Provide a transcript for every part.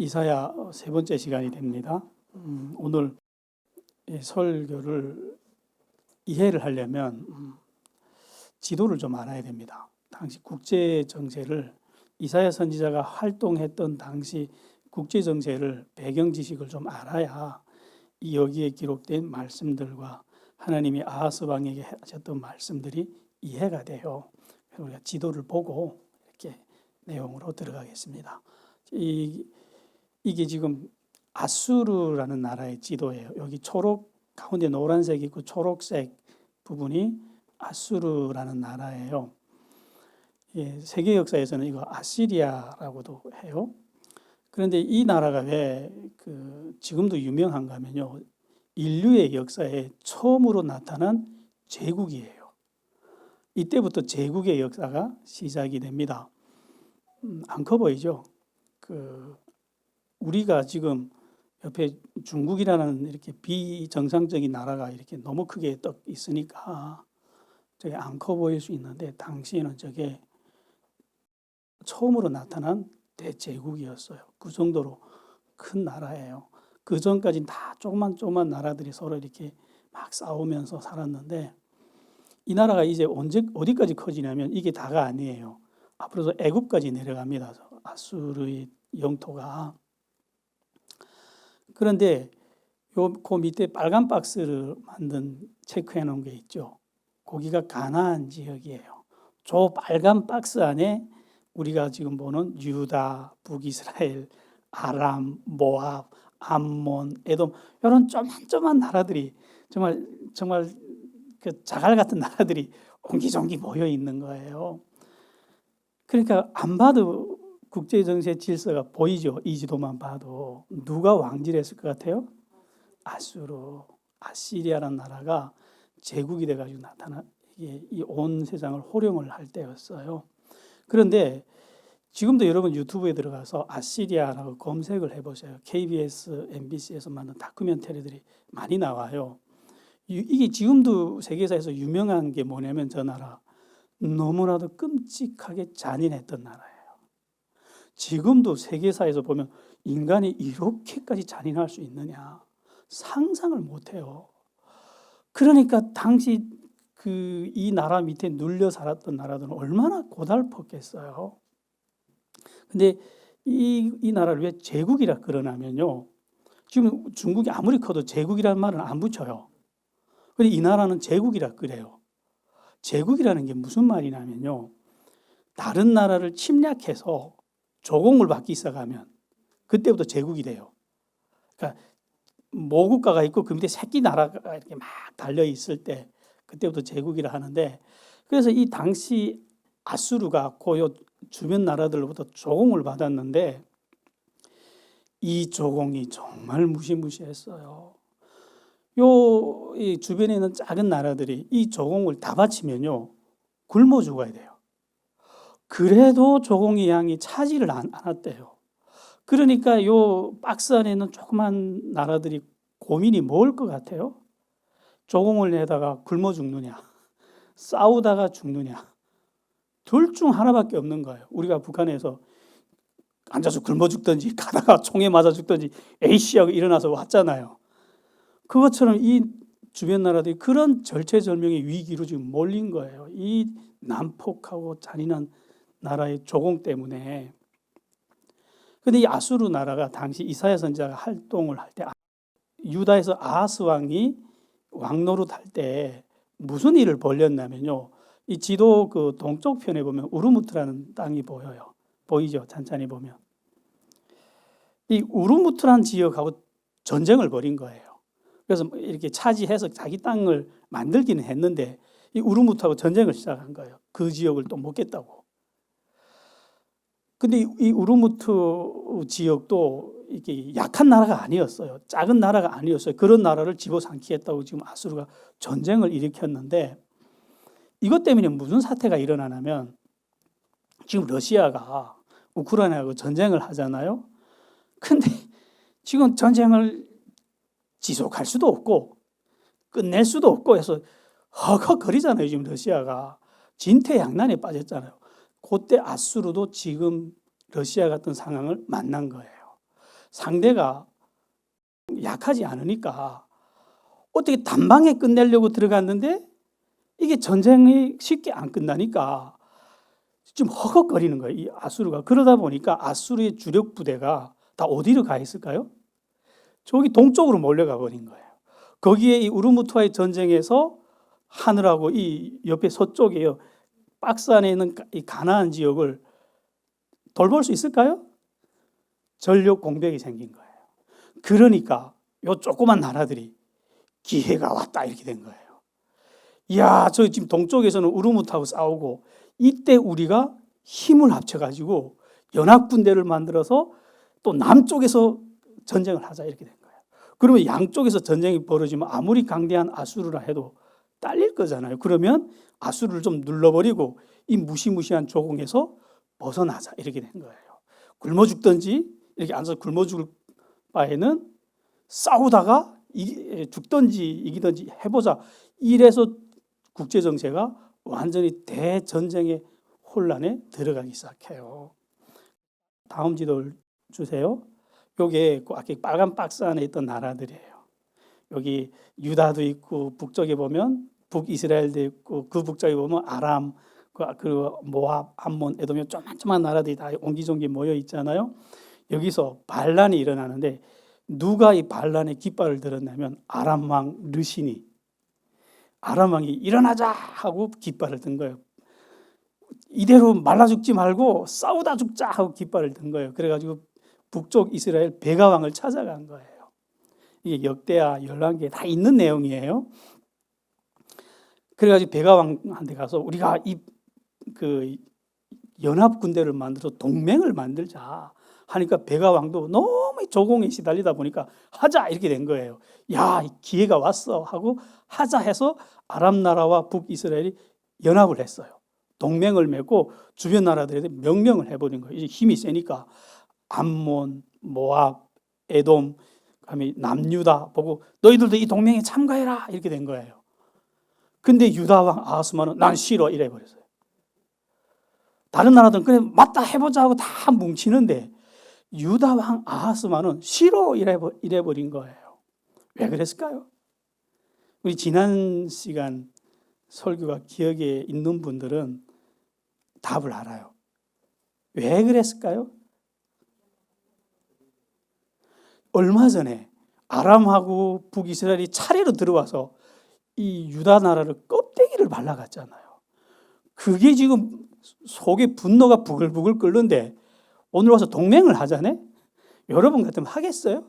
이사야 세 번째 시간이 됩니다. 오늘 설교를 이해를 하려면 지도를 좀 알아야 됩니다. 당시 국제 정세를 이사야 선지자가 활동했던 당시 국제 정세를 배경 지식을 좀 알아야 여기에 기록된 말씀들과 하나님이 아하스 왕에게 하셨던 말씀들이 이해가 돼요. 우리가 지도를 보고 이렇게 내용으로 들어가겠습니다. 이게 지금 아수르라는 나라의 지도예요. 여기 초록 가운데 노란색 있고 초록색 부분이 아수르라는 나라예요. 세계 역사에서는 이거 아시리아라고도 해요. 그런데 이 나라가 왜 지금도 유명한가 하면요, 인류의 역사에 처음으로 나타난 제국이에요. 이때부터 제국의 역사가 시작이 됩니다. 안 커 보이죠? 우리가 지금 옆에 중국이라는 이렇게 비정상적인 나라가 이렇게 너무 크게 떡 있으니까 저게 안 커 보일 수 있는데, 당시에는 저게 처음으로 나타난 대제국이었어요. 그 정도로 큰 나라예요. 그 전까지는 다 조그만 나라들이 서로 이렇게 막 싸우면서 살았는데, 이 나라가 이제 어디까지 커지냐면 이게 다가 아니에요. 앞으로서 애굽까지 내려갑니다. 아수르의 영토가. 그런데 그 밑에 빨간 박스를 만든 체크해 놓은 게 있죠. 거기가 가나안 지역이에요. 저 빨간 박스 안에 우리가 지금 보는 유다, 북이스라엘, 아람, 모압, 암몬, 에돔, 이런 조만조만 나라들이 정말 그 자갈 같은 나라들이 옹기종기 모여 있는 거예요. 그러니까 안 봐도 국제 정세 질서가 보이죠. 이 지도만 봐도. 누가 왕질했을 것 같아요? 아수르, 아시리아라는 나라가 제국이 돼가지고 이 온 세상을 호령을 할 때였어요. 그런데 지금도 여러분 유튜브에 들어가서 아시리아라고 검색을 해보세요. KBS, MBC에서 만든 다큐멘터리들이 많이 나와요. 이게 지금도 세계사에서 유명한 게 뭐냐면 저 나라 너무나도 끔찍하게 잔인했던 나라예요. 지금도 세계사에서 보면 인간이 이렇게까지 잔인할 수 있느냐 상상을 못해요. 그러니까 당시 이 나라 밑에 눌려 살았던 나라들은 얼마나 고달팠겠어요. 근데 이 나라를 왜 제국이라 그러냐면요, 지금 중국이 아무리 커도 제국이라는 말은 안 붙여요. 근데 이 나라는 제국이라 그래요. 제국이라는 게 무슨 말이냐면요, 다른 나라를 침략해서 조공을 받기 시작하면 그때부터 제국이 돼요. 그러니까 모국가가 있고 그 밑에 새끼 나라가 이렇게 막 달려 있을 때 그때부터 제국이라 하는데, 그래서 이 당시 아수르가 그 주변 나라들로부터 조공을 받았는데 이 조공이 정말 무시무시했어요. 이 주변에 있는 작은 나라들이 이 조공을 다 바치면요 굶어 죽어야 돼요. 그래도 조공의 양이 차지를 않았대요. 그러니까 요 박스 안에 있는 조그만 나라들이 고민이 뭘 것 같아요? 조공을 내다가 굶어 죽느냐, 싸우다가 죽느냐, 둘 중 하나밖에 없는 거예요. 우리가 북한에서 앉아서 굶어 죽든지 가다가 총에 맞아 죽든지 에이씨 하고 일어나서 왔잖아요. 그것처럼 이 주변 나라들이 그런 절체절명의 위기로 지금 몰린 거예요. 이 난폭하고 잔인한 나라의 조공 때문에. 근데 이 아수르 나라가 당시 이사야 선지자가 활동을 할 때 유다에서 아하스 왕이 왕노릇 할 때 무슨 일을 벌였냐면요, 이 지도 그 동쪽 편에 보면 우르무트라는 땅이 보여요. 보이죠? 찬찬히 보면. 이 우르무트라는 지역하고 전쟁을 벌인 거예요. 그래서 이렇게 차지해서 자기 땅을 만들기는 했는데 이 우르무트하고 전쟁을 시작한 거예요. 그 지역을 또 먹겠다고. 근데 이 우르무트 지역도 이게 약한 나라가 아니었어요. 작은 나라가 아니었어요. 그런 나라를 집어삼키겠다고 지금 아수르가 전쟁을 일으켰는데, 이것 때문에 무슨 사태가 일어나냐면 지금 러시아가 우크라이나하고 전쟁을 하잖아요. 근데 지금 전쟁을 지속할 수도 없고 끝낼 수도 없고 해서 허걱거리잖아요. 지금 러시아가 진퇴양난에 빠졌잖아요. 그때 아수르도 지금 러시아 같은 상황을 만난 거예요. 상대가 약하지 않으니까 어떻게 단방에 끝내려고 들어갔는데 이게 전쟁이 쉽게 안 끝나니까 좀 허걱거리는 거예요, 이 아수르가. 그러다 보니까 아수르의 주력 부대가 다 어디로 가 있을까요? 저기 동쪽으로 몰려가 버린 거예요. 거기에 이 우르무트와의 전쟁에서 하늘하고 이 옆에 서쪽에 박스 안에 있는 이 가나안 지역을 돌볼 수 있을까요? 전력 공백이 생긴 거예요. 그러니까 요 조그만 나라들이 기회가 왔다 이렇게 된 거예요. 이야, 저 지금 동쪽에서는 우르무트하고 싸우고 이때 우리가 힘을 합쳐가지고 연합군대를 만들어서 또 남쪽에서 전쟁을 하자 이렇게 된 거예요. 그러면 양쪽에서 전쟁이 벌어지면 아무리 강대한 아수르라 해도 딸릴 거잖아요. 그러면 아수르를 좀 눌러버리고 이 무시무시한 조공에서 벗어나자 이렇게 된 거예요. 굶어 죽든지 이렇게 앉아서 굶어 죽을 바에는 싸우다가 죽든지 이기든지 해보자. 이래서 국제정세가 완전히 대전쟁의 혼란에 들어가기 시작해요. 다음 지도를 주세요. 요게 아까 빨간 박스 안에 있던 나라들이에요. 여기 유다도 있고 북쪽에 보면 북이스라엘도 있고 그 북쪽에 보면 아람, 그리고 모압, 암몬, 에돔 조만조만 나라들이 다 옹기종기 모여 있잖아요. 여기서 반란이 일어나는데 누가 이 반란의 깃발을 들었냐면 아람 왕 르신이, 아람 왕이 일어나자 하고 깃발을 든 거예요. 이대로 말라 죽지 말고 싸우다 죽자 하고 깃발을 든 거예요. 그래가지고 북쪽 이스라엘 베가 왕을 찾아간 거예요. 이게 역대하 열왕기에 다 있는 내용이에요. 그래가지고 베가 왕한테 가서 우리가 그 연합 군대를 만들어서 동맹을 만들자 하니까 베가 왕도 너무 조공에 시달리다 보니까 하자 이렇게 된 거예요. 야, 기회가 왔어 하고 하자 해서 아람 나라와 북이스라엘이 연합을 했어요. 동맹을 맺고 주변 나라들에게 명령을 해버린 거예요. 이제 힘이 세니까 암몬, 모압, 에돔, 그다음에 남유다 보고 너희들도 이 동맹에 참가해라 이렇게 된 거예요. 근데 유다 왕 아하스만은 난 싫어 이래 버렸어요. 다른 나라들은 그래 맞다 해보자 하고 다 뭉치는데 유다 왕 아하스만은 싫어 이래 버린 거예요. 왜 그랬을까요? 우리 지난 시간 설교가 기억에 있는 분들은 답을 알아요. 왜 그랬을까요? 얼마 전에 아람하고 북이스라엘이 차례로 들어와서 이 유다 나라를 껍데기를 발라갔잖아요. 그게 지금 속에 분노가 부글부글 끓는데 오늘 와서 동맹을 하자네? 여러분 같으면 하겠어요?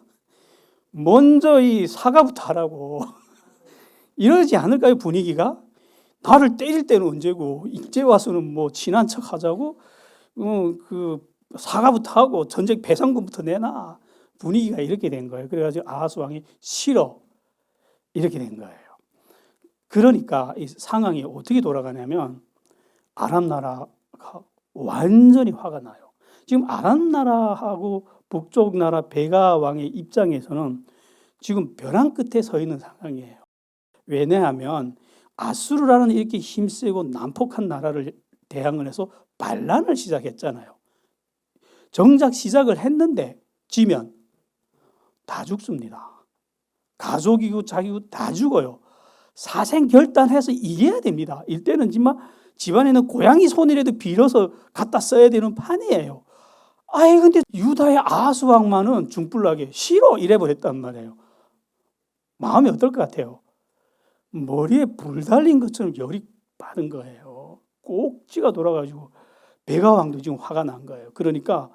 먼저 이 사과부터 하라고 이러지 않을까요? 분위기가? 나를 때릴 때는 언제고 이제 와서는 뭐 친한 척 하자고 그 사과부터 하고 전쟁 배상금부터 내놔. 분위기가 이렇게 된 거예요. 그래가지고 아하스 왕이 싫어 이렇게 된 거예요. 그러니까 이 상황이 어떻게 돌아가냐면 아람 나라가 완전히 화가 나요. 지금 아람 나라하고 북쪽 나라 베가 왕의 입장에서는 지금 벼랑 끝에 서 있는 상황이에요. 왜냐하면 아수르라는 이렇게 힘세고 난폭한 나라를 대항을 해서 반란을 시작했잖아요. 정작 시작을 했는데 지면 다 죽습니다. 가족이고 자기고 다 죽어요. 사생결단해서 이겨야 됩니다. 이때는 집안에는 고양이 손이라도 빌어서 갖다 써야 되는 판이에요. 아이 근데 유다의 아하스 왕만은 중불나게 싫어 이래버렸단 말이에요. 마음이 어떨 것 같아요? 머리에 불 달린 것처럼 열이 받은 거예요. 꼭지가 돌아가지고 베가 왕도 지금 화가 난 거예요. 그러니까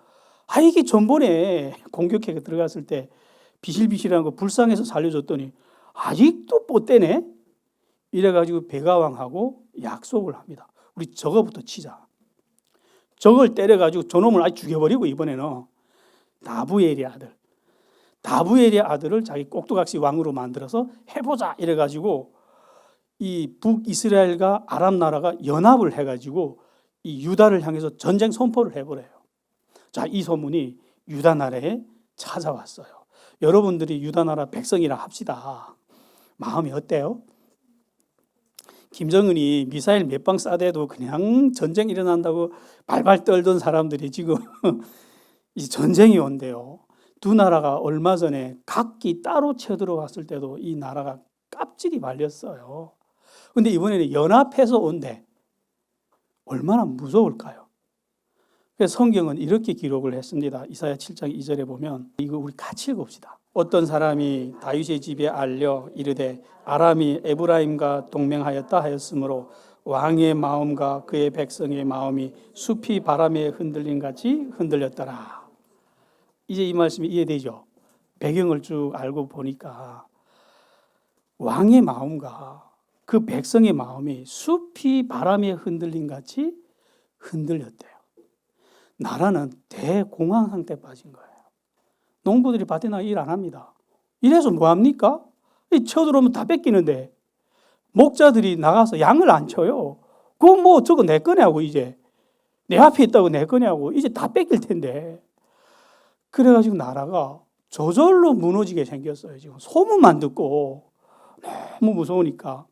이게 전번에 공격해 들어갔을 때 비실비실한 거 불쌍해서 살려줬더니 아직도 뻗대네? 이래가지고 베가 왕하고 약속을 합니다. 우리 저거부터 치자. 저걸 때려가지고 저놈을 아주 죽여버리고 이번에는 다부엘의 아들을 자기 꼭두각시 왕으로 만들어서 해보자 이래가지고 이 북이스라엘과 아람 나라가 연합을 해가지고 이 유다를 향해서 전쟁 선포를 해버려요. 자, 이 소문이 유다 나라에 찾아왔어요. 여러분들이 유다 나라 백성이라 합시다. 마음이 어때요? 김정은이 미사일 몇 방 쏴대도 그냥 전쟁 일어난다고 발발 떨던 사람들이 지금 이 전쟁이 온대요. 두 나라가 얼마 전에 각기 따로 쳐들어왔을 때도 이 나라가 깝질이 말렸어요. 근데 이번에는 연합해서 온대. 얼마나 무서울까요? 그래서 성경은 이렇게 기록을 했습니다. 이사야 7장 2절에 보면 이거 우리 같이 읽읍시다. 어떤 사람이 다윗의 집에 알려 이르되 아람이 에브라임과 동맹하였다 하였으므로 왕의 마음과 그의 백성의 마음이 숲이 바람에 흔들림 같이 흔들렸더라. 이제 이 말씀이 이해되죠? 배경을 쭉 알고 보니까 왕의 마음과 그 백성의 마음이 숲이 바람에 흔들림 같이 흔들렸대요. 나라는 대공황 상태에 빠진 거예요. 농부들이 밭에 나가 일 안 합니다. 이래서 뭐합니까? 쳐들어오면 다 뺏기는데 목자들이 나가서 양을 안 쳐요. 그건 뭐 저거 내 거냐고 이제. 내 앞에 있다고 내 거냐고. 이제 다 뺏길 텐데. 그래가지고 나라가 저절로 무너지게 생겼어요. 지금 소문만 듣고 너무 무서우니까.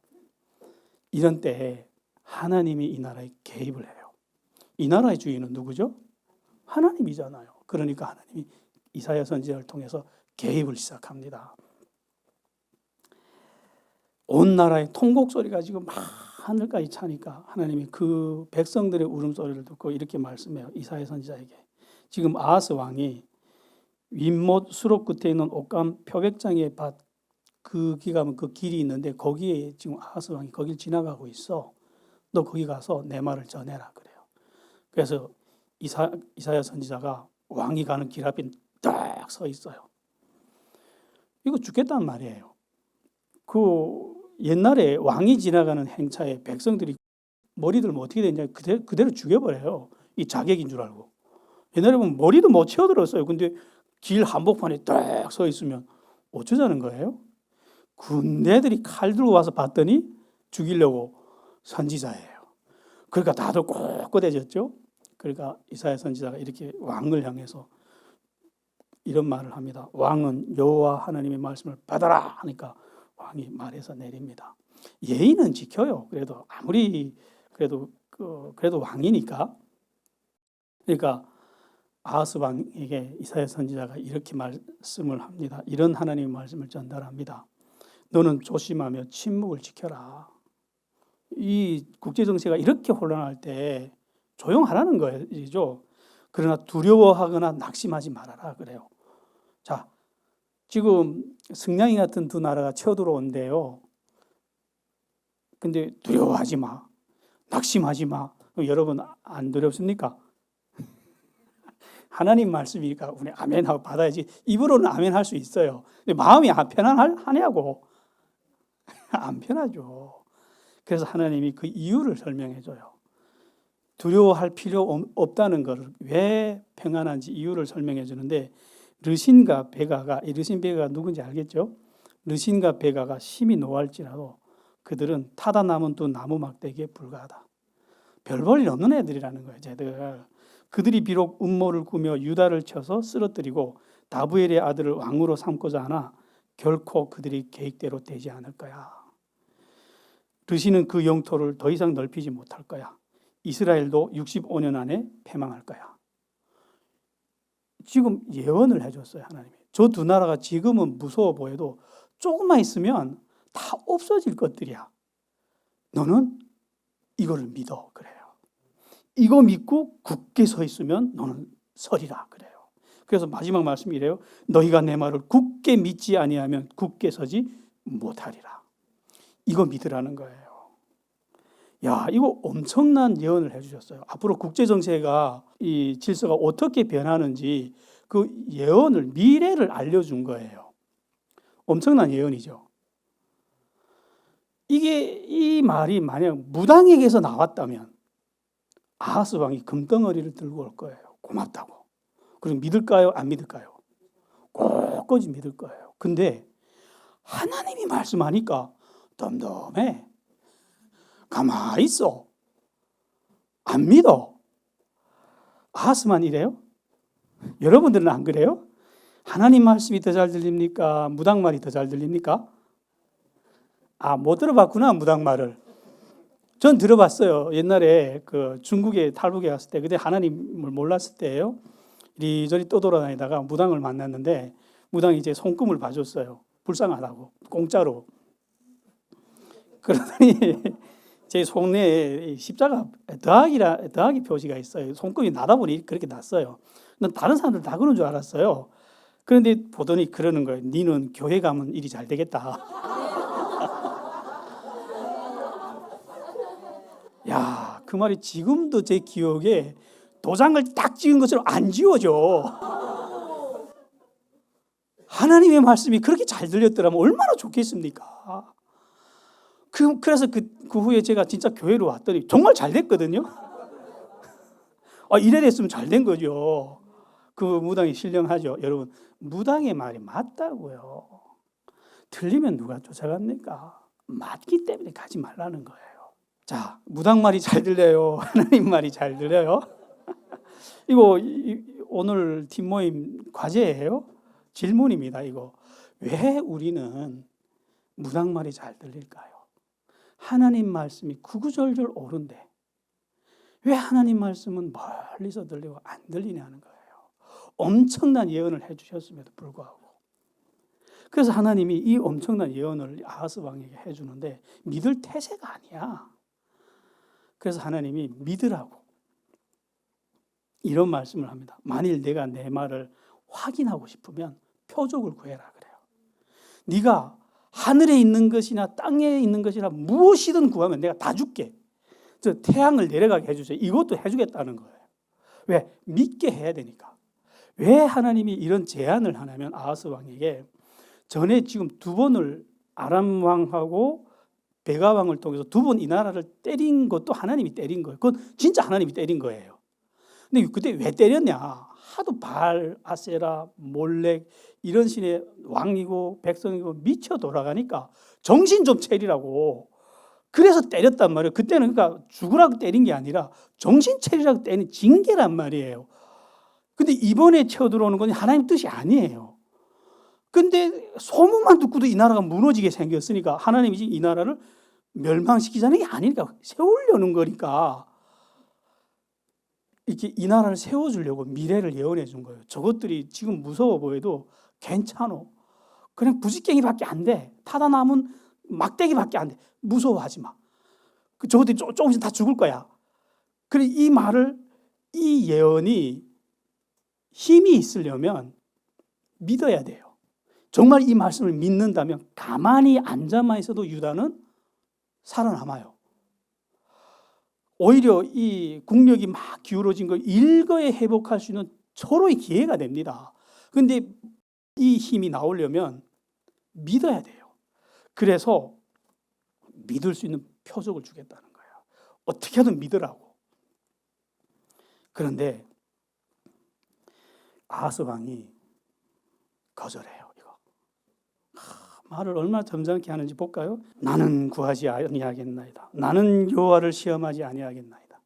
이런 때에 하나님이 이 나라에 개입을 해요. 이 나라의 주인은 누구죠? 하나님이잖아요. 그러니까 하나님이 이사야 선지자를 통해서 개입을 시작합니다. 온 나라의 통곡 소리가 지금 막 하늘까지 차니까 하나님이 그 백성들의 울음소리를 듣고 이렇게 말씀해요. 이사야 선지자에게. 지금 아하스 왕이 윗못 수록 끝에 있는 옥감 표백장의 밭 거기 가면 그 길이 있는데 거기에 지금 아하스 왕이 거길 지나가고 있어. 너 거기 가서 내 말을 전해라 그래요. 그래서 이사야 선지자가 왕이 가는 길 앞에 딱 서 있어요. 이거 죽겠다는 말이에요. 그 옛날에 왕이 지나가는 행차에 백성들이 머리 들면 어떻게 되냐 그대로 죽여버려요. 이 자객인 줄 알고. 옛날에 보면 머리도 못 치어들었어요. 근데 길 한복판에 딱 서 있으면 어쩌자는 거예요? 군대들이 칼 들고 와서 봤더니 죽이려고 선지자예요. 그러니까 다들 꼿꼿해졌죠. 그러니까 이사야 선지자가 이렇게 왕을 향해서 이런 말을 합니다. 왕은 여호와 하나님의 말씀을 받아라 하니까 왕이 말해서 내립니다. 예의는 지켜요. 그래도 아무리 그래도 왕이니까. 그러니까 아하스 왕에게 이사야 선지자가 이렇게 말씀을 합니다. 이런 하나님의 말씀을 전달합니다. 너는 조심하며 침묵을 지켜라. 이 국제 정세가 이렇게 혼란할 때 조용하라는 거죠. 그러나 두려워하거나 낙심하지 말아라 그래요. 자, 지금 승냥이 같은 두 나라가 쳐들어온대요. 근데 두려워하지 마. 낙심하지 마. 여러분 안 두렵습니까? 하나님 말씀이니까 우리 아멘하고 받아야지. 입으로는 아멘 할 수 있어요. 근데 마음이 안 편안하냐고. 안 편하죠. 그래서 하나님이 그 이유를 설명해 줘요. 두려워할 필요 없다는 것을 왜 평안한지 이유를 설명해 주는데 르신과 베가가, 이 르신 베가가 누군지 알겠죠? 르신과 베가가 심히 노할지라도 그들은 타다 남은 두 나무 막대기에 불과하다. 별 볼 일 없는 애들이라는 거예요. 쟤들. 그들이 비록 음모를 꾸며 유다를 쳐서 쓰러뜨리고 다부엘의 아들을 왕으로 삼고자 하나 결코 그들이 계획대로 되지 않을 거야. 르신은 그 영토를 더 이상 넓히지 못할 거야. 이스라엘도 65년 안에 패망할 거야. 지금 예언을 해줬어요, 하나님이. 저 두 나라가 지금은 무서워 보여도 조금만 있으면 다 없어질 것들이야. 너는 이거를 믿어, 그래요. 이거 믿고 굳게 서 있으면 너는 서리라, 그래요. 그래서 마지막 말씀이 이래요. 너희가 내 말을 굳게 믿지 아니하면 굳게 서지 못하리라. 이거 믿으라는 거예요. 야, 이거 엄청난 예언을 해주셨어요. 앞으로 국제 정세가 이 질서가 어떻게 변하는지 그 예언을 미래를 알려준 거예요. 엄청난 예언이죠. 이 말이 만약 무당에게서 나왔다면 아하스 왕이 금덩어리를 들고 올 거예요. 고맙다고. 그럼 믿을까요? 안 믿을까요? 꼿꼿이 믿을 거예요. 근데 하나님이 말씀하니까 덤덤해. 가만히 있어. 안 믿어. 아하스만 이래요? 여러분들은 안 그래요? 하나님 말씀이 더 잘 들립니까? 무당 말이 더 잘 들립니까? 못 들어봤구나, 무당 말을. 전 들어봤어요. 옛날에 그 중국에 탈북에 갔을 때, 그때 하나님을 몰랐을 때예요. 이리저리 떠돌아다니다가 무당을 만났는데 무당이 이제 손금을 봐줬어요. 불쌍하다고 공짜로. 그러더니 제 손에 십자가 더하기 표시가 있어요. 손금이 나다 보니 그렇게 났어요. 난 다른 사람들 다 그런 줄 알았어요. 그런데 보더니 그러는 거예요. 니는 교회 가면 일이 잘 되겠다. 야, 그 말이 지금도 제 기억에 도장을 딱 찍은 것처럼 안 지워져. 하나님의 말씀이 그렇게 잘 들렸더라면 얼마나 좋겠습니까? 그래서 그 후에 제가 진짜 교회로 왔더니 정말 잘 됐거든요. 이래 됐으면 잘 된 거죠. 그 무당이 신령하죠. 여러분, 무당의 말이 맞다고요. 틀리면 누가 쫓아갑니까? 맞기 때문에 가지 말라는 거예요. 자, 무당 말이 잘 들려요? 하나님 말이 잘 들려요? 이거 오늘 팀 모임 과제예요. 질문입니다. 이거 왜 우리는 무당 말이 잘 들릴까요? 하나님 말씀이 구구절절 옳은데 왜 하나님 말씀은 멀리서 들리고 안 들리냐는 거예요. 엄청난 예언을 해주셨음에도 불구하고. 그래서 하나님이 이 엄청난 예언을 아하스 왕에게 해주는데 믿을 태세가 아니야. 그래서 하나님이 믿으라고 이런 말씀을 합니다. 만일 내가 내 말을 확인하고 싶으면 표적을 구해라 그래요. 네가 하늘에 있는 것이나 땅에 있는 것이나 무엇이든 구하면 내가 다 줄게. 저 태양을 내려가게 해주세요. 이것도 해주겠다는 거예요. 왜? 믿게 해야 되니까. 왜 하나님이 이런 제안을 하냐면 아하스 왕에게 전에 지금 두 번을 아람 왕하고 베가 왕을 통해서 두 번 이 나라를 때린 것도 하나님이 때린 거예요. 그건 진짜 하나님이 때린 거예요. 근데 그때 왜 때렸냐? 하도 바알, 아세라, 몰렉 이런 신의 왕이고 백성이고 미쳐 돌아가니까 정신 좀 차리라고. 그래서 때렸단 말이에요. 그때는 그러니까 죽으라고 때린 게 아니라 정신 차리라고 때린 징계란 말이에요. 근데 이번에 쳐들어오는 건 하나님 뜻이 아니에요. 근데 소문만 듣고도 이 나라가 무너지게 생겼으니까 하나님이 이 나라를 멸망시키자는 게 아니니까 세우려는 거니까 이렇게 이 나라를 세워주려고 미래를 예언해 준 거예요. 저것들이 지금 무서워 보여도 괜찮아. 그냥 부직갱이밖에 안 돼. 타다 남은 막대기밖에 안 돼. 무서워하지 마. 저것들이 조금씩 다 죽을 거야. 그래 이 말을 이 예언이 힘이 있으려면 믿어야 돼요. 정말 이 말씀을 믿는다면 가만히 앉아만 있어도 유다는 살아남아요. 오히려 이 국력이 막 기울어진 걸 일거에 회복할 수 있는 초로의 기회가 됩니다. 그런데 이 힘이 나오려면 믿어야 돼요. 그래서 믿을 수 있는 표적을 주겠다는 거예요. 어떻게 하든 믿으라고. 그런데 아하스 왕이 거절해요. 말을 얼마나 점잖게 하는지 볼까요? 나는 구하지 아니하겠나이다. 나는 여호와를 시험하지 아니하겠나이다.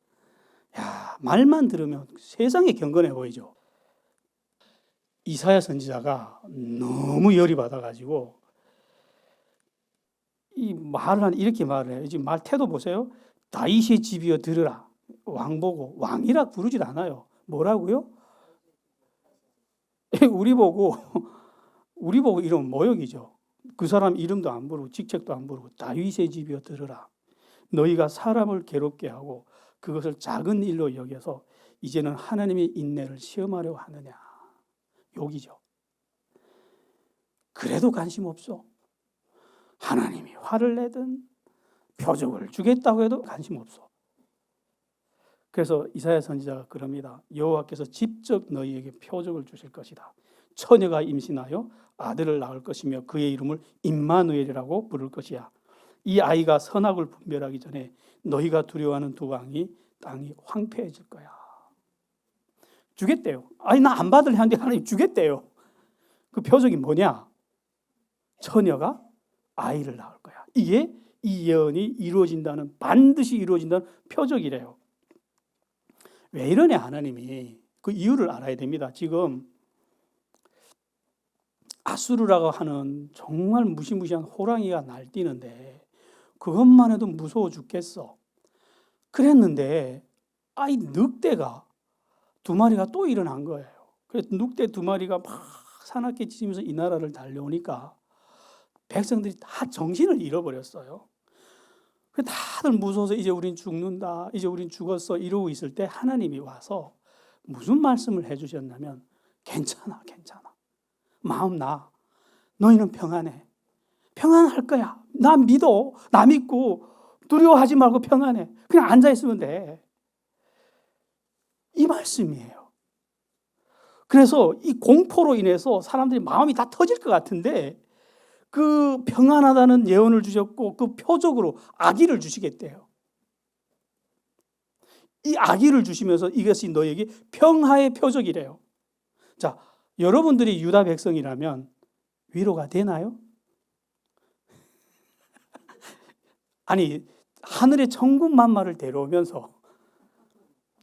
야, 말만 들으면 세상에 경건해 보이죠. 이사야 선지자가 너무 열이 받아가지고 이 말을 이렇게 말을 해요. 지금 말 태도 보세요. 다윗의 집이여 들으라. 왕 보고 왕이라 부르질 않아요. 뭐라고요? 우리 보고 이러면 모욕이죠. 그 사람 이름도 안 부르고 직책도 안 부르고 다윗의 집이여 들으라. 너희가 사람을 괴롭게 하고 그것을 작은 일로 여겨서 이제는 하나님의 인내를 시험하려고 하느냐. 욕이죠. 그래도 관심 없어. 하나님이 화를 내든 표적을 주겠다고 해도 관심 없어. 그래서 이사야 선지자가 그럽니다. 여호와께서 직접 너희에게 표적을 주실 것이다. 처녀가 임신하여 아들을 낳을 것이며 그의 이름을 임마누엘이라고 부를 것이야. 이 아이가 선악을 분별하기 전에 너희가 두려워하는 두 땅이 황폐해질 거야. 주겠대요. 아니 나 안 받을래 하는데 하나님 주겠대요. 그 표적이 뭐냐? 처녀가 아이를 낳을 거야. 이게 이 예언이 이루어진다는, 반드시 이루어진다는 표적이래요. 왜 이러냐 하나님이. 그 이유를 알아야 됩니다. 지금 아수르라고 하는 정말 무시무시한 호랑이가 날뛰는데 그것만 해도 무서워 죽겠어. 그랬는데 이 늑대가 두 마리가 또 일어난 거예요. 그래서 늑대 2마리가 막 사납게 짖으면서 이 나라를 달려오니까 백성들이 다 정신을 잃어버렸어요. 다들 무서워서 이제 우린 죽는다, 이제 우린 죽었어 이러고 있을 때 하나님이 와서 무슨 말씀을 해주셨냐면 괜찮아, 괜찮아. 마음 나. 너희는 평안해. 평안할 거야. 나 믿어. 나 믿고 두려워하지 말고 평안해. 그냥 앉아있으면 돼. 이 말씀이에요. 그래서 이 공포로 인해서 사람들이 마음이 다 터질 것 같은데 그 평안하다는 예언을 주셨고 그 표적으로 아기를 주시겠대요. 이 아기를 주시면서 이것이 너에게 평화의 표적이래요. 자, 여러분들이 유다 백성이라면 위로가 되나요? 아니, 하늘의 천군만마를 데려오면서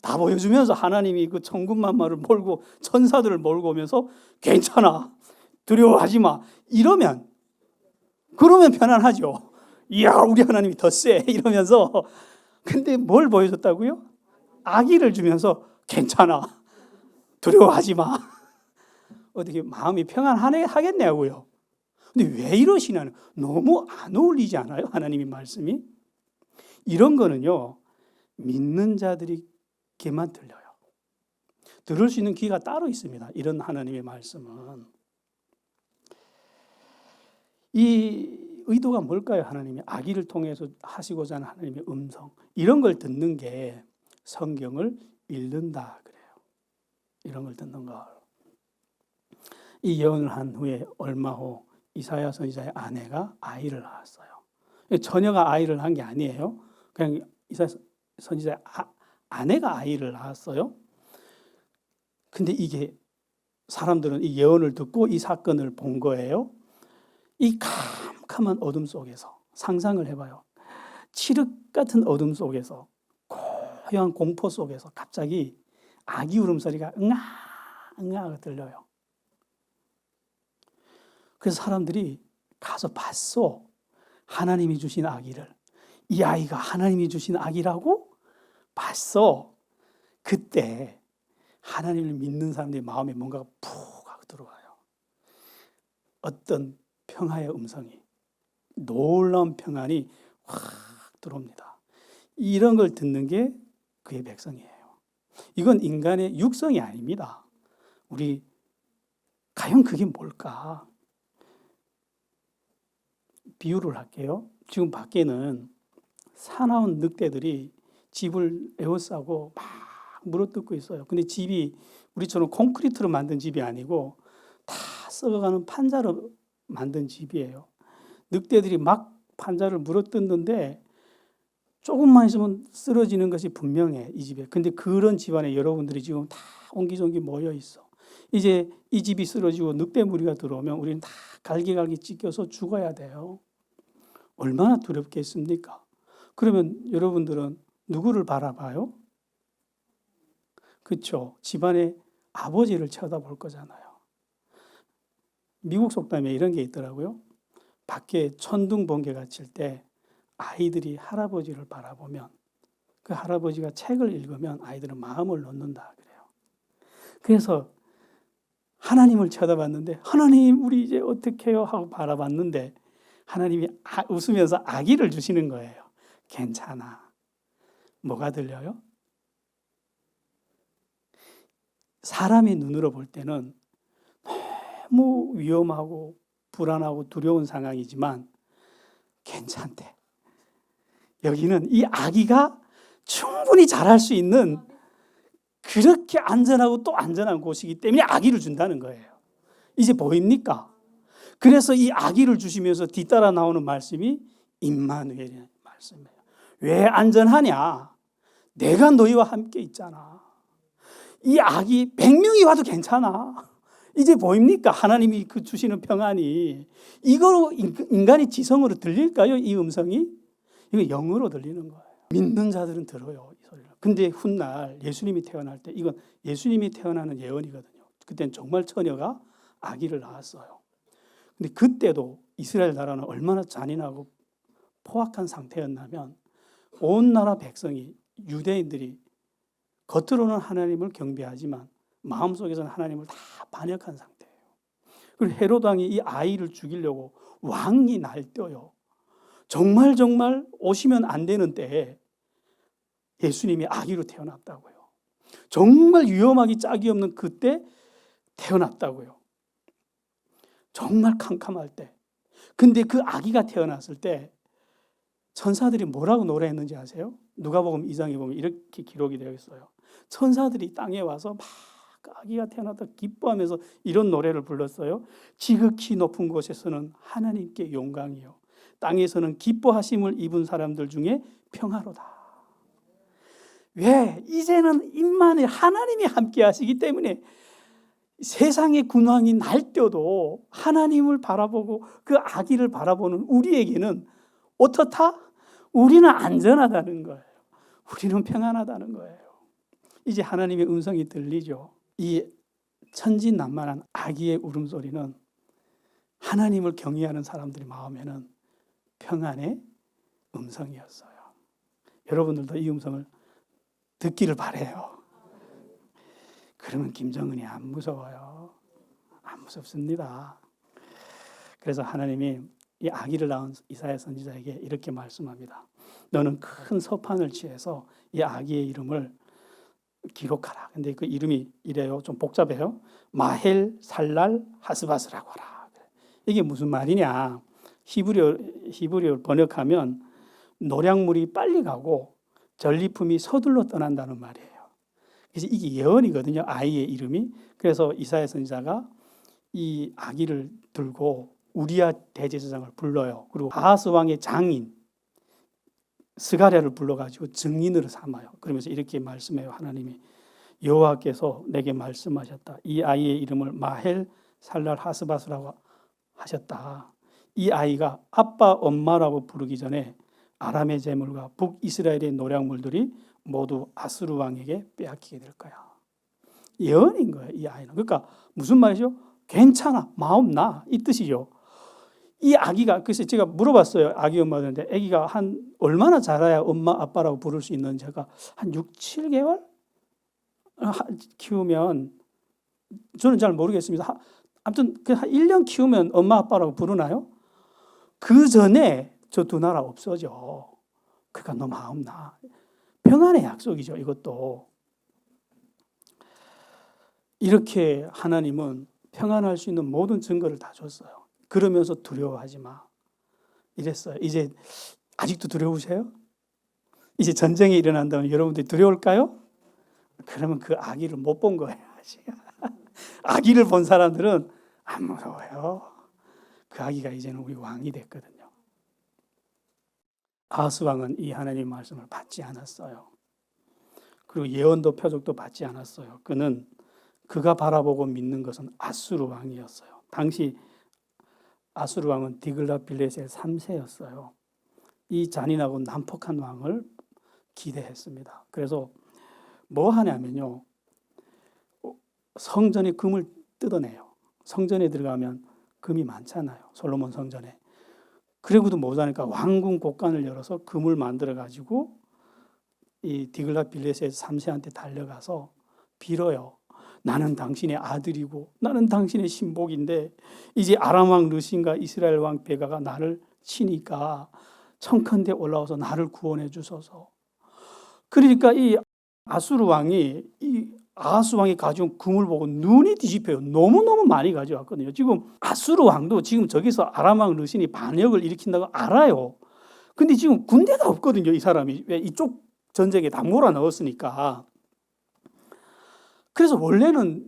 다 보여주면서 하나님이 그 천군만마를 몰고 천사들을 몰고 오면서 괜찮아, 두려워하지 마 그러면 편안하죠. 이야, 우리 하나님이 더 세 이러면서. 근데 뭘 보여줬다고요? 아기를 주면서 괜찮아, 두려워하지 마. 어떻게 마음이 평안하겠냐고요. 근데 왜 이러시냐는, 너무 안 어울리지 않아요? 하나님의 말씀이. 이런 거는요, 믿는 자들에게만 들려요. 들을 수 있는 귀가 따로 있습니다. 이런 하나님의 말씀은. 이 의도가 뭘까요? 하나님이 아기를 통해서 하시고자 하는 하나님의 음성, 이런 걸 듣는 게 성경을 읽는다 그래요. 이런 걸 듣는 걸. 이 예언을 한 후에 얼마 후 이사야 선지자의 아내가 아이를 낳았어요. 처녀가 아이를 낳은 게 아니에요. 그냥 이사야 선지자의 아내가 아이를 낳았어요. 근데 이게 사람들은 이 예언을 듣고 이 사건을 본 거예요. 이 캄캄한 어둠 속에서 상상을 해봐요. 칠흑 같은 어둠 속에서, 고요한 공포 속에서 갑자기 아기 울음소리가 응아 응아가 들려요. 그래서 사람들이 가서 봤어. 하나님이 주신 아기를. 이 아이가 하나님이 주신 아기라고 봤어. 그때 하나님을 믿는 사람들의 마음에 뭔가가 푹 하고 들어와요. 어떤 평화의 음성이, 놀라운 평안이 확 들어옵니다. 이런 걸 듣는 게 그의 백성이에요. 이건 인간의 육성이 아닙니다. 우리 과연 그게 뭘까? 비유를 할게요. 지금 밖에는 사나운 늑대들이 집을 에워싸고 막 물어뜯고 있어요. 근데 집이 우리처럼 콘크리트로 만든 집이 아니고 다 썩어가는 판자로 만든 집이에요. 늑대들이 막 판자를 물어뜯는데 조금만 있으면 쓰러지는 것이 분명해, 이 집에. 근데 그런 집안에 여러분들이 지금 다 옹기종기 모여 있어. 이제 이 집이 쓰러지고 늑대 무리가 들어오면 우리는 다 갈기갈기 찢겨서 죽어야 돼요. 얼마나 두렵겠습니까? 그러면 여러분들은 누구를 바라봐요? 그렇죠. 집안의 아버지를 쳐다볼 거잖아요. 미국 속담에 이런 게 있더라고요. 밖에 천둥 번개가 칠 때 아이들이 할아버지를 바라보면, 그 할아버지가 책을 읽으면 아이들은 마음을 놓는다 그래요. 그래서 하나님을 쳐다봤는데, 하나님 우리 이제 어떻게 해요? 하고 바라봤는데 하나님이 웃으면서 아기를 주시는 거예요. 괜찮아. 뭐가 들려요? 사람의 눈으로 볼 때는 너무 위험하고 불안하고 두려운 상황이지만 괜찮대. 여기는 이 아기가 충분히 잘할 수 있는 그렇게 안전하고 또 안전한 곳이기 때문에 아기를 준다는 거예요. 이제 보입니까? 그래서 이 아기를 주시면서 뒤따라 나오는 말씀이 임마누엘이라는 말씀이에요. 왜 안전하냐? 내가 너희와 함께 있잖아. 이 아기 100명이 와도 괜찮아. 이제 보입니까? 하나님이 그 주시는 평안이. 이거로 인간의 지성으로 들릴까요? 이 음성이? 이거 영으로 들리는 거예요. 믿는 자들은 들어요, 이 소리를. 근데 훗날 예수님이 태어날 때, 이건 예수님이 태어나는 예언이거든요. 그때는 정말 처녀가 아기를 낳았어요. 근데 그때도 이스라엘 나라는 얼마나 잔인하고 포악한 상태였냐면 온 나라 백성이, 유대인들이 겉으로는 하나님을 경배하지만 마음속에서는 하나님을 다 반역한 상태예요. 그리고 헤롯 왕이 이 아이를 죽이려고 왕이 날뛰어요. 정말 오시면 안 되는 때에 예수님이 아기로 태어났다고요. 정말 위험하기 짝이 없는 그때 태어났다고요. 정말 캄캄할 때. 근데 그 아기가 태어났을 때 천사들이 뭐라고 노래했는지 아세요? 누가복음 2장에 보면 이렇게 기록이 되어 있어요. 천사들이 땅에 와서 막 아기가 태어났다 기뻐하면서 이런 노래를 불렀어요. 지극히 높은 곳에서는 하나님께 영광이요, 땅에서는 기뻐하심을 입은 사람들 중에 평화로다. 왜? 이제는 임마누엘 하나님이 함께 하시기 때문에 세상의 군왕이 날뛰어도 하나님을 바라보고 그 아기를 바라보는 우리에게는 어떻다? 우리는 안전하다는 거예요. 우리는 평안하다는 거예요. 이제 하나님의 음성이 들리죠. 이 천진난만한 아기의 울음소리는 하나님을 경외하는 사람들의 마음에는 평안의 음성이었어요. 여러분들도 이 음성을 듣기를 바라요. 그러면 김정은이 안 무서워요. 안 무섭습니다. 그래서 하나님이 이 아기를 낳은 이사야 선지자에게 이렇게 말씀합니다. 너는 큰 서판을 취해서 이 아기의 이름을 기록하라. 근데 그 이름이 이래요. 좀 복잡해요. 마헬 살랄 하스바스라고 하라. 이게 무슨 말이냐? 히브리어를 번역하면 노량물이 빨리 가고 전리품이 서둘러 떠난다는 말이에요. 그래서 이게 예언이거든요. 아이의 이름이. 그래서 이사야 선지자가 이 아기를 들고 우리야 대제사장을 불러요. 그리고 아하스 왕의 장인 스가랴를 불러가지고 증인으로 삼아요. 그러면서 이렇게 말씀해요. 하나님이 여호와께서 내게 말씀하셨다. 이 아이의 이름을 마헬 살랄 하스바스라고 하셨다. 이 아이가 아빠 엄마라고 부르기 전에 아람의 재물과 북이스라엘의 노략물들이 모두 아수르 왕에게 빼앗기게 될 거야. 예언인 거예요. 이 아이는. 그러니까 무슨 말이죠? 괜찮아, 마음 나, 이 뜻이죠. 이 아기가, 그래서 제가 물어봤어요. 아기 엄마들한테 아기가 한 얼마나 자라야 엄마 아빠라고 부를 수 있는지. 제가 한 6, 7개월 키우면, 저는 잘 모르겠습니다. 아무튼 한 1년 키우면 엄마 아빠라고 부르나요? 그 전에 저 두 나라 없어져. 그러니까 너 마음 나. 평안의 약속이죠. 이것도. 이렇게 하나님은 평안할 수 있는 모든 증거를 다 줬어요. 그러면서 두려워하지 마. 이랬어요. 이제 아직도 두려우세요? 이제 전쟁이 일어난다면 여러분들이 두려울까요? 그러면 그 아기를 못 본 거예요. 아직. 아기를 본 사람들은 안 무서워요. 그 아기가 이제는 우리 왕이 됐거든요. 아하스 왕은 이 하나님의 말씀을 받지 않았어요. 그리고 예언도 표적도 받지 않았어요. 그는 그가 바라보고 믿는 것은 아수르 왕이었어요. 당시 아수르 왕은 디글랏빌레셀 3세였어요. 이 잔인하고 난폭한 왕을 기대했습니다. 그래서 뭐 하냐면요, 성전의 금을 뜯어내요. 성전에 들어가면 금이 많잖아요. 솔로몬 성전에. 그리고도 모자니까 왕궁 곳간을 열어서 금을 만들어 가지고 이 디글랏빌레셀 3세한테 달려가서 빌어요. 나는 당신의 아들이고 나는 당신의 신복인데 이제 아람 왕 르신과 이스라엘 왕 베가가 나를 치니까 청컨대 올라와서 나를 구원해 주소서. 그러니까 이 아수르 왕이 이 아하스 왕이 가져온 금을 보고 눈이 뒤집혀요. 너무너무 많이 가져왔거든요. 지금 아수르 왕도 지금 저기서 아람 왕 르신이 반역을 일으킨다고 알아요. 근데 지금 군대가 없거든요. 이 사람이. 왜? 이쪽 전쟁에 다 몰아넣었으니까. 그래서 원래는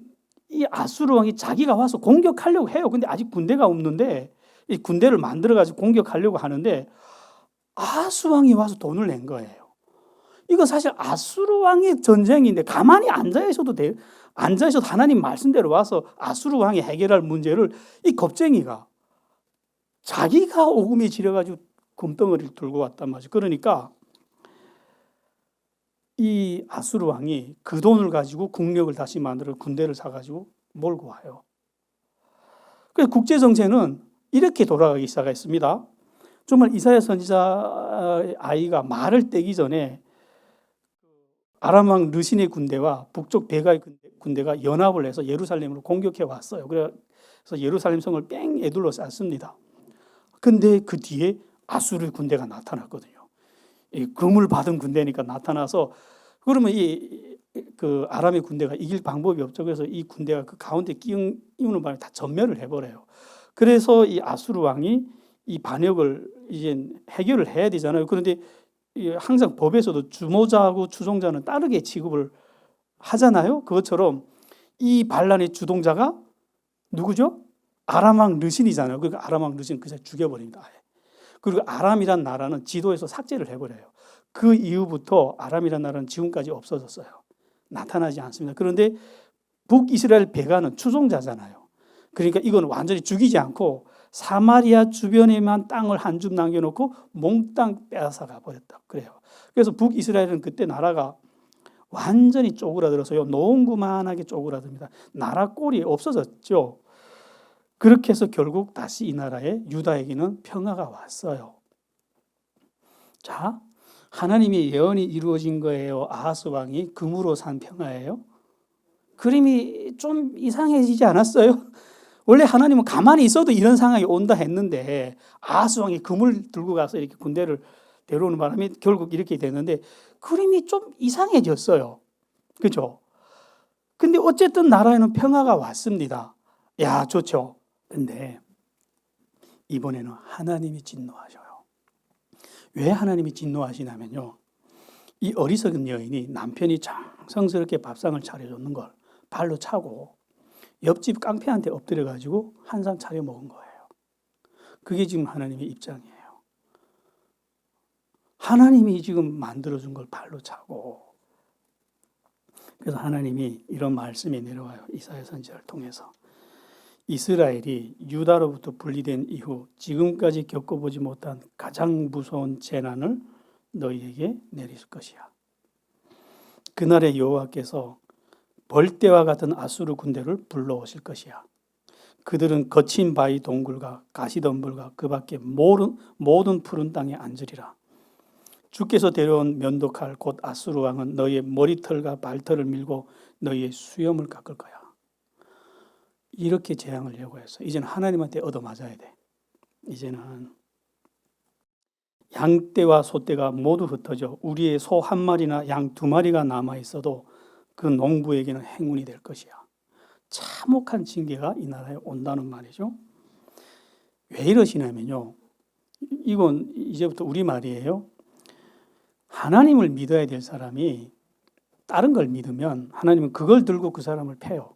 이 아수르 왕이 자기가 와서 공격하려고 해요. 근데 아직 군대가 없는데 이 군대를 만들어가지고 공격하려고 하는데 아하스 왕이 와서 돈을 낸 거예요. 이거 사실 아수르 왕의 전쟁인데 가만히 앉아 있어도 돼요. 앉아 있어도 하나님 말씀대로 와서 아수르 왕이 해결할 문제를 이 겁쟁이가 자기가 오금에 지려가지고 금덩어리를 들고 왔단 말이죠. 그러니까 이 아수르 왕이 그 돈을 가지고 국력을 다시 만들어 군대를 사가지고 몰고 와요. 그래서 국제정세는 이렇게 돌아가기 시작했습니다. 정말 이사야 선지자 아이가 말을 떼기 전에 아람 왕 르신의 군대와 북쪽 베가의 군대가 연합을 해서 예루살렘으로 공격해 왔어요. 그래서 예루살렘 성을 뺑 에둘러 쌌습니다. 근데 그 뒤에 아수르 군대가 나타났거든요. 이 금을 받은 군대니까 나타나서, 그러면 그 아람의 군대가 이길 방법이 없죠. 그래서 이 군대가 그 가운데 끼우는 바람에 다 전멸을 해버려요. 그래서 이 아수르 왕이 이 반역을 이제 해결을 해야 되잖아요. 그런데 항상 법에서도 주모자하고 추종자는 다르게 취급을 하잖아요. 그것처럼 이 반란의 주동자가 누구죠? 아람 왕 르신이잖아요. 그러니까 아람 왕 르신 그냥 죽여버립니다. 그리고 아람이란 나라는 지도에서 삭제를 해버려요. 그 이후부터 아람이란 나라는 지금까지 없어졌어요. 나타나지 않습니다. 그런데 북이스라엘 베가는 추종자잖아요. 그러니까 이건 완전히 죽이지 않고 사마리아 주변에만 땅을 한 줌 남겨놓고 몽땅 빼앗아가 버렸다. 그래요. 그래서 북이스라엘은 그때 나라가 완전히 쪼그라들어서요. 농구만하게 쪼그라듭니다. 나라 꼴이 없어졌죠. 그렇게 해서 결국 다시 이 나라에 유다에게는 평화가 왔어요. 자, 하나님의 예언이 이루어진 거예요. 아하스 왕이 금으로 산 평화예요. 그림이 좀 이상해지지 않았어요? 원래 하나님은 가만히 있어도 이런 상황이 온다 했는데 아하스 왕이 금을 들고 가서 이렇게 군대를 데려오는 바람에 결국 이렇게 됐는데 그림이 좀 이상해졌어요. 그렇죠? 근데 어쨌든 나라에는 평화가 왔습니다. 야, 좋죠. 근데 이번에는 하나님이 진노하셔요. 왜 하나님이 진노하시냐면요. 이 어리석은 여인이 남편이 정성스럽게 밥상을 차려줬는 걸 발로 차고 옆집 깡패한테 엎드려가지고 한 상 차려 먹은 거예요. 그게 지금 하나님의 입장이에요. 하나님이 지금 만들어준 걸 발로 차고. 그래서 하나님이 이런 말씀이 내려와요. 이사야 선지자를 통해서. 이스라엘이 유다로부터 분리된 이후 지금까지 겪어보지 못한 가장 무서운 재난을 너희에게 내릴 것이야. 그날에 여호와께서 벌떼와 같은 아수르 군대를 불러오실 것이야. 그들은 거친 바위 동굴과 가시덤불과 그 밖에 모든 푸른 땅에 앉으리라. 주께서 데려온 면도칼 곧 아수르 왕은 너희의 머리털과 발털을 밀고 너희의 수염을 깎을 거야. 이렇게 재앙을 예고했어. 이제는 하나님한테 얻어맞아야 돼. 이제는 양떼와 소떼가 모두 흩어져 우리의 소 한 마리나 양 두 마리가 남아 있어도 그 농부에게는 행운이 될 것이야. 참혹한 징계가 이 나라에 온다는 말이죠. 왜 이러시냐면요. 이건 이제부터 우리말이에요. 하나님을 믿어야 될 사람이 다른 걸 믿으면 하나님은 그걸 들고 그 사람을 패요.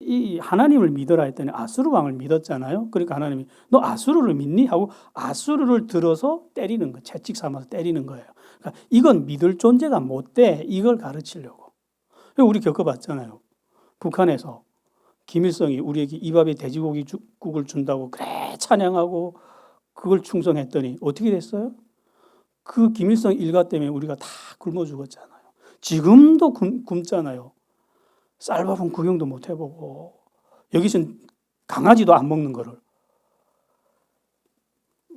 이 하나님을 믿어라 했더니 아수르 왕을 믿었잖아요. 그러니까 하나님이 너 아수르를 믿니? 하고 아수르를 들어서 때리는 거, 채찍 삼아서 때리는 거예요. 그러니까 이건 믿을 존재가 못 돼. 이걸 가르치려고. 우리 겪어봤잖아요. 북한에서 김일성이 우리에게 이 밥에 돼지고기국을 준다고 그래 찬양하고 그걸 충성했더니 어떻게 됐어요? 그 김일성 일가 때문에 우리가 다 굶어 죽었잖아요. 지금도 굶잖아요. 쌀밥은 구경도 못 해보고 여기서는 강아지도 안 먹는 거를.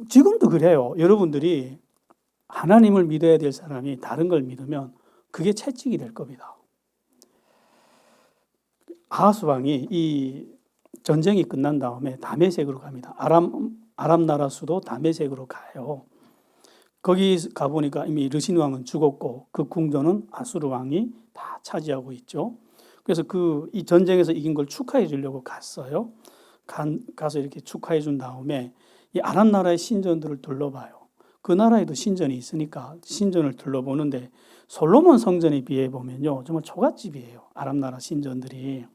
지금도 그래요. 여러분들이 하나님을 믿어야 될 사람이 다른 걸 믿으면 그게 채찍이 될 겁니다. 아하스 왕이 이 전쟁이 끝난 다음에 다메섹으로 갑니다. 아람 나라 수도 다메섹으로 가요. 거기 가보니까 이미 르신 왕은 죽었고 그 궁전은 아수르 왕이 다 차지하고 있죠. 그래서 이 전쟁에서 이긴 걸 축하해 주려고 갔어요. 가서 이렇게 축하해 준 다음에 이 아람 나라의 신전들을 둘러봐요. 그 나라에도 신전이 있으니까 신전을 둘러보는데 솔로몬 성전에 비해 보면요. 정말 초가집이에요. 아람 나라 신전들이.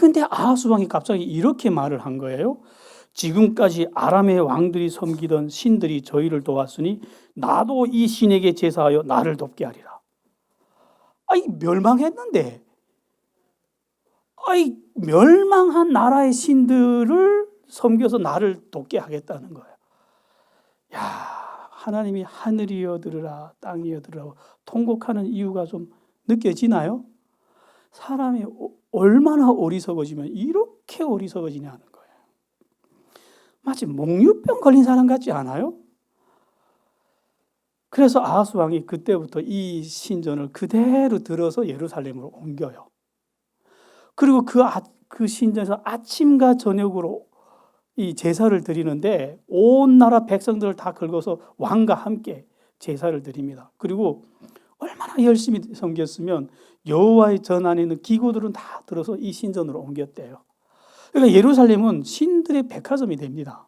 근데 아하스 왕이 갑자기 이렇게 말을 한 거예요. 지금까지 아람의 왕들이 섬기던 신들이 저희를 도왔으니 나도 이 신에게 제사하여 나를 돕게 하리라. 멸망했는데. 멸망한 나라의 신들을 섬겨서 나를 돕게 하겠다는 거예요. 야, 하나님이 하늘이여 들으라 땅이여 들으라 통곡하는 이유가 좀 느껴지나요? 사람이 얼마나 어리석어지면 이렇게 어리석어지냐는 거예요. 마치 몽유병 걸린 사람 같지 않아요? 그래서 아하스 왕이 그때부터 이 신전을 그대로 들어서 예루살렘으로 옮겨요. 그리고 그 신전에서 아침과 저녁으로 이 제사를 드리는데 온 나라 백성들을 다 긁어서 왕과 함께 제사를 드립니다. 그리고 얼마나 열심히 섬겼으면 여호와의 전 안에 있는 기구들은 다 들어서 이 신전으로 옮겼대요. 그러니까 예루살렘은 신들의 백화점이 됩니다.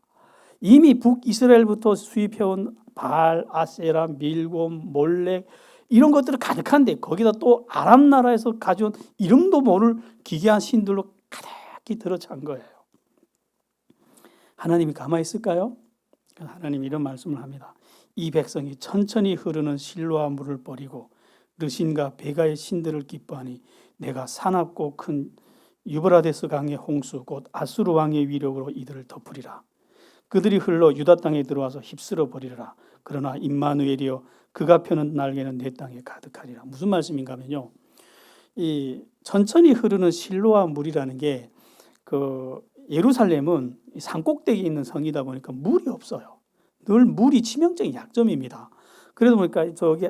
이미 북이스라엘부터 수입해온 바알, 아세라, 밀곰, 몰렉 이런 것들을 가득한데 거기다 또 아람 나라에서 가져온 이름도 모를 기괴한 신들로 가득히 들어찬 거예요. 하나님이 가만히 있을까요? 하나님이 이런 말씀을 합니다. 이 백성이 천천히 흐르는 실로아 물을 버리고 르신과 베가의 신들을 기뻐하니 내가 사납고 큰 유브라데스 강의 홍수 곧 아수르 왕의 위력으로 이들을 덮으리라. 그들이 흘러 유다 땅에 들어와서 휩쓸어 버리리라. 그러나 임마누엘이여 그가 펴는 날개는 내 땅에 가득하리라. 무슨 말씀인가 하면요. 이 천천히 흐르는 실로아 물이라는 게 그 예루살렘은 산꼭대기에 있는 성이다 보니까 물이 없어요. 늘 물이 치명적인 약점입니다. 그러다 보니까 저기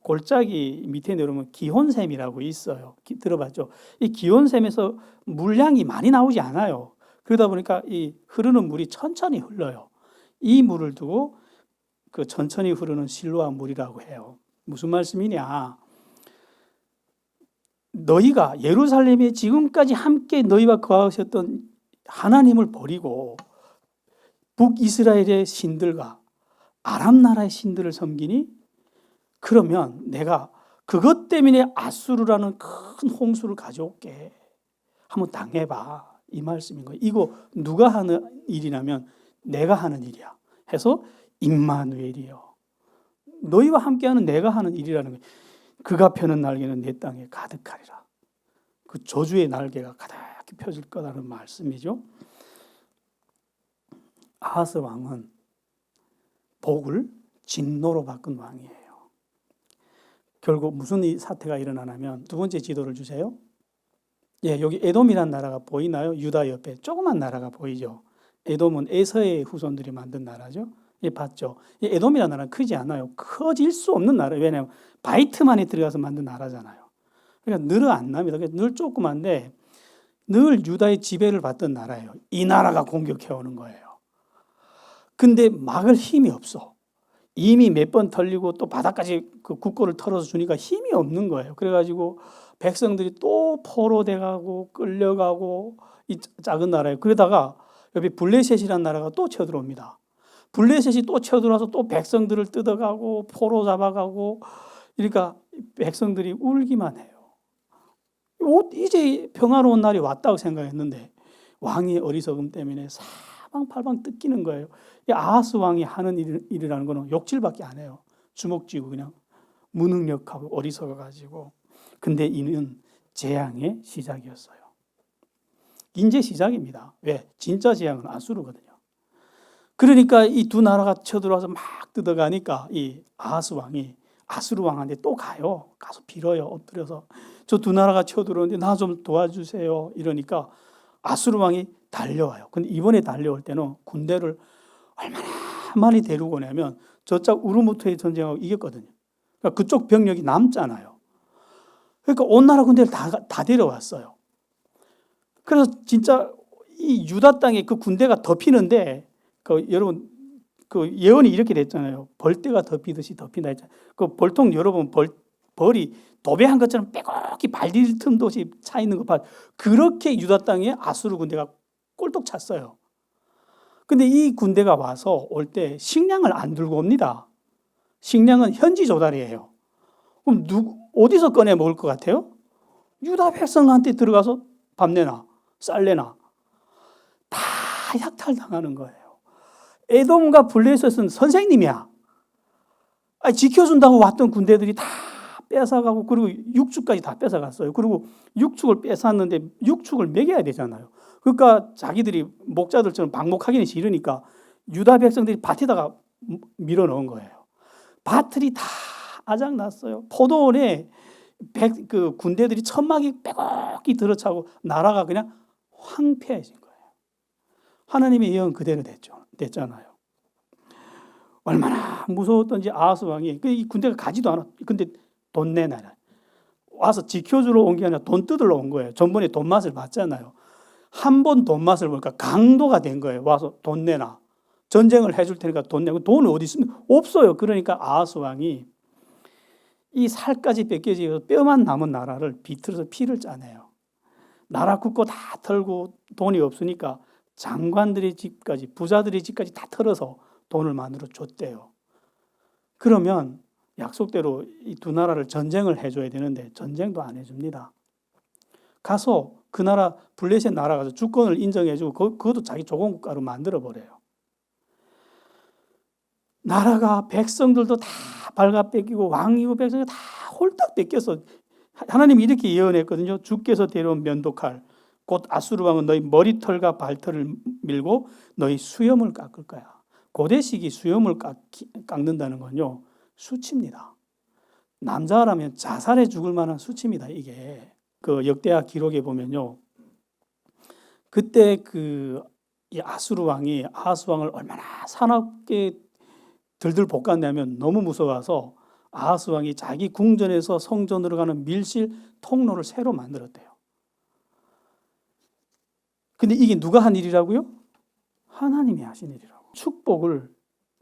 골짜기 밑에 내려오면 기혼샘이라고 있어요. 들어봤죠? 이 기혼샘에서 물량이 많이 나오지 않아요. 그러다 보니까 이 흐르는 물이 천천히 흘러요. 이 물을 두고 그 천천히 흐르는 실로아 물이라고 해요. 무슨 말씀이냐? 너희가 예루살렘에 지금까지 함께 너희와 거하셨던 하나님을 버리고 북이스라엘의 신들과 아람 나라의 신들을 섬기니 그러면 내가 그것 때문에 아수르라는 큰 홍수를 가져올게. 한번 당해봐. 이 말씀인 거예요. 이거 누가 하는 일이냐면 내가 하는 일이야. 해서 임마누엘이요. 너희와 함께하는 내가 하는 일이라는 거예요. 그가 펴는 날개는 내 땅에 가득하리라. 그 저주의 날개가 가득히 펴질 거라는 말씀이죠. 아하스 왕은 복을 진노로 바꾼 왕이에요. 결국 무슨 사태가 일어나냐면 두 번째 지도를 주세요. 예, 여기 에돔이라는 나라가 보이나요? 유다 옆에 조그만 나라가 보이죠. 에돔은 에서의 후손들이 만든 나라죠. 예, 봤죠. 에돔이라는 나라는 크지 않아요. 커질 수 없는 나라예요. 왜냐하면 바이트만에 들어가서 만든 나라잖아요. 그러니까 늘 안 납니다. 늘 조그만데 늘 유다의 지배를 받던 나라예요. 이 나라가 공격해 오는 거예요. 근데 막을 힘이 없어. 이미 몇 번 털리고 또 바닥까지 그 국고를 털어서 주니까 힘이 없는 거예요. 그래가지고 백성들이 또 포로돼가고 끌려가고 이 작은 나라예요. 그러다가 옆에 블레셋이라는 나라가 또 쳐들어옵니다. 블레셋이 또 쳐들어와서 또 백성들을 뜯어가고 포로 잡아가고 그러니까 백성들이 울기만 해요. 이제 평화로운 날이 왔다고 생각했는데 왕의 어리석음 때문에 사방팔방 뜯기는 거예요. 아하스 왕이 하는 일이라는 거는 욕질밖에 안 해요. 주먹 쥐고 그냥 무능력하고 어리석어가지고. 근데 이는 재앙의 시작이었어요. 이제 시작입니다. 왜? 진짜 재앙은 아수르거든요. 그러니까 이 두 나라가 쳐들어와서 막 뜯어가니까 이 아하스 왕이 아수르 왕한테 또 가요. 가서 빌어요. 엎드려서 저 두 나라가 쳐들어오는데 나 좀 도와주세요. 이러니까 아수르 왕이 달려와요. 근데 이번에 달려올 때는 군대를 얼마나 많이 데리고 오냐면 저쪽 우르무트의 전쟁하고 이겼거든요. 그러니까 그쪽 병력이 남잖아요. 그러니까 온 나라 군대를 다 데려왔어요. 그래서 진짜 이 유다 땅에 그 군대가 덮이는데 여러분 그 예언이 이렇게 됐잖아요. 벌떼가 덮이듯이 덮인다 했잖아요. 그 벌통 여러분 벌이 도배한 것처럼 빼곡히 발디딜 틈도 없이 차 있는 거 봐. 그렇게 유다 땅에 아수르 군대가 꼴떡 찼어요. 근데 이 군대가 와서 올 때 식량을 안 들고 옵니다. 식량은 현지 조달이에요. 그럼 어디서 꺼내 먹을 것 같아요? 유다 백성한테 들어가서 밥 내놔, 쌀 내놔. 다 약탈당하는 거예요. 에돔과 블레셋은 선생님이야. 지켜준다고 왔던 군대들이 다 뺏어가고 그리고 육축까지 다 뺏어갔어요. 그리고 육축을 뺏었는데 육축을 먹여야 되잖아요. 그러니까 자기들이 목자들처럼 방목하기는 싫으니까 유다 백성들이 밭에다가 밀어넣은 거예요. 밭들이 다 아작났어요. 포도원에 그 군대들이 천막이 빼곡히 들어차고 나라가 그냥 황폐해진 거예요. 하나님의 예언 그대로 됐잖아요. 얼마나 무서웠던지 아하스 왕이 이 군대가 가지도 않아. 근데 돈 내놔라. 와서 지켜주러 온 게 아니라 돈 뜯으러 온 거예요. 전번에 돈 맛을 봤잖아요. 한 번 돈 맛을 보니까 강도가 된 거예요. 와서 돈 내놔. 전쟁을 해줄 테니까 돈 내고. 돈이 어디 있습니까? 없어요. 그러니까 아하스 왕이 이 살까지 뺏겨지고 뼈만 남은 나라를 비틀어서 피를 짜내요. 나라 국고 다 털고 돈이 없으니까 장관들의 집까지, 부자들의 집까지 다 털어서 돈을 만들어 줬대요. 그러면 약속대로 이 두 나라를 전쟁을 해줘야 되는데 전쟁도 안 해줍니다. 가서 그 나라 블레셋 나라 가서 주권을 인정해주고 그것도 자기 조공국가로 만들어버려요. 나라가 백성들도 다 발가 뺏기고 왕이고 백성이 다 홀딱 뺏겨서 하나님이 이렇게 예언했거든요. 주께서 데려온 면도칼 곧 아수르 왕은 너희 머리털과 발털을 밀고 너희 수염을 깎을 거야. 고대식이 수염을 깎는다는 건요, 수치입니다. 남자라면 자살해 죽을 만한 수치입니다. 이게 그 역대하 기록에 보면요, 그때 이 아수르 왕이 아하스 왕을 얼마나 사납게 들들 볶았냐면 너무 무서워서 아하스 왕이 자기 궁전에서 성전으로 가는 밀실 통로를 새로 만들었대요. 근데 이게 누가 한 일이라고요? 하나님이 하신 일이라고. 축복을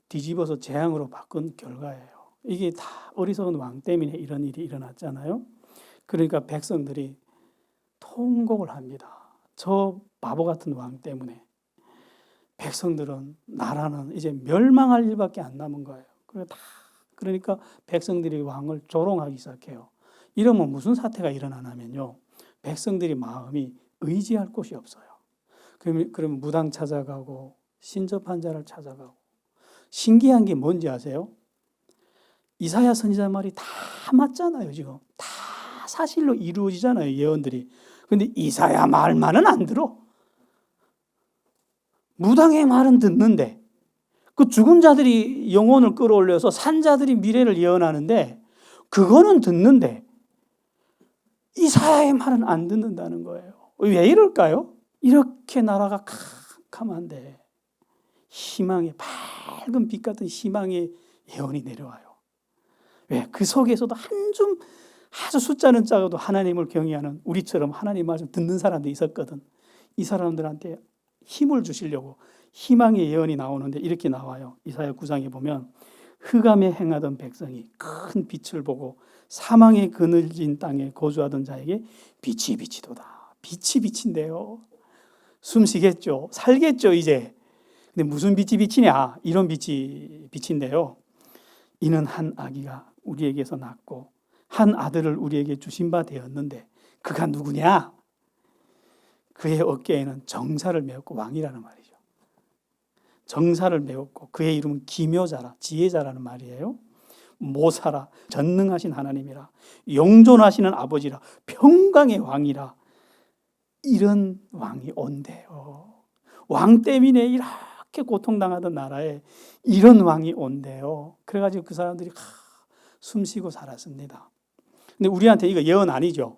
뒤집어서 재앙으로 바꾼 결과예요. 이게 다 어리석은 왕 때문에 이런 일이 일어났잖아요. 그러니까 백성들이 통곡을 합니다. 저 바보 같은 왕 때문에 백성들은, 나라는 이제 멸망할 일밖에 안 남은 거예요. 그러니까 백성들이 왕을 조롱하기 시작해요. 이러면 무슨 사태가 일어나냐면요, 백성들이 마음이 의지할 곳이 없어요. 그러면 무당 찾아가고 신접한 자를 찾아가고. 신기한 게 뭔지 아세요? 이사야 선지자 말이 다 맞잖아요. 지금 다 사실로 이루어지잖아요, 예언들이. 근데 이사야 말만은 안 들어. 무당의 말은 듣는데, 그 죽은 자들이 영혼을 끌어올려서 산 자들이 미래를 예언하는데 그거는 듣는데 이사야의 말은 안 듣는다는 거예요. 왜 이럴까요? 이렇게 나라가 캄캄한데 희망의, 밝은 빛 같은 희망의 예언이 내려와요. 왜? 그 속에서도 한 줌 아주 숫자는 작아도 하나님을 경외하는, 우리처럼 하나님 말씀 듣는 사람도 있었거든. 이 사람들한테 힘을 주시려고 희망의 예언이 나오는데 이렇게 나와요. 이사야 9장에 보면 흑암에 행하던 백성이 큰 빛을 보고 사망의 그늘진 땅에 거주하던 자에게 빛이 비치도다. 빛이 비친대요. 숨 쉬겠죠. 살겠죠 이제. 근데 무슨 빛이 비치냐? 이런 빛이 비친대요. 이는 한 아기가 우리에게서 낳고 한 아들을 우리에게 주신 바 되었는데 그가 누구냐? 그의 어깨에는 정사를 메었고, 왕이라는 말이죠. 정사를 메었고 그의 이름은 기묘자라, 지혜자라는 말이에요. 모사라, 전능하신 하나님이라, 영존하시는 아버지라, 평강의 왕이라. 이런 왕이 온대요. 왕 때문에 이렇게 고통당하던 나라에 이런 왕이 온대요. 그래가지고 그 사람들이 숨쉬고 살았습니다. 근데 우리한테 이거 예언 아니죠.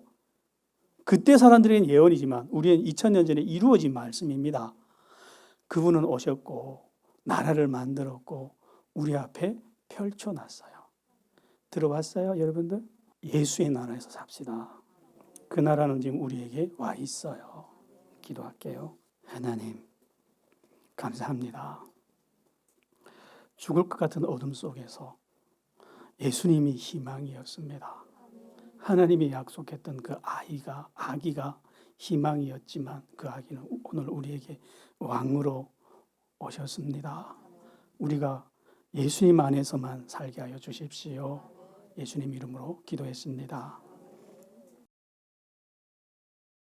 그때 사람들에게는 예언이지만 우리는 2000년 전에 이루어진 말씀입니다. 그분은 오셨고 나라를 만들었고 우리 앞에 펼쳐놨어요. 들어봤어요, 여러분들? 예수의 나라에서 삽시다. 그 나라는 지금 우리에게 와 있어요. 기도할게요. 하나님, 감사합니다. 죽을 것 같은 어둠 속에서 예수님이 희망이었습니다. 하나님이 약속했던 그 아기가 희망이었지만 그 아기는 오늘 우리에게 왕으로 오셨습니다. 우리가 예수님 안에서만 살게 하여 주십시오. 예수님 이름으로 기도했습니다.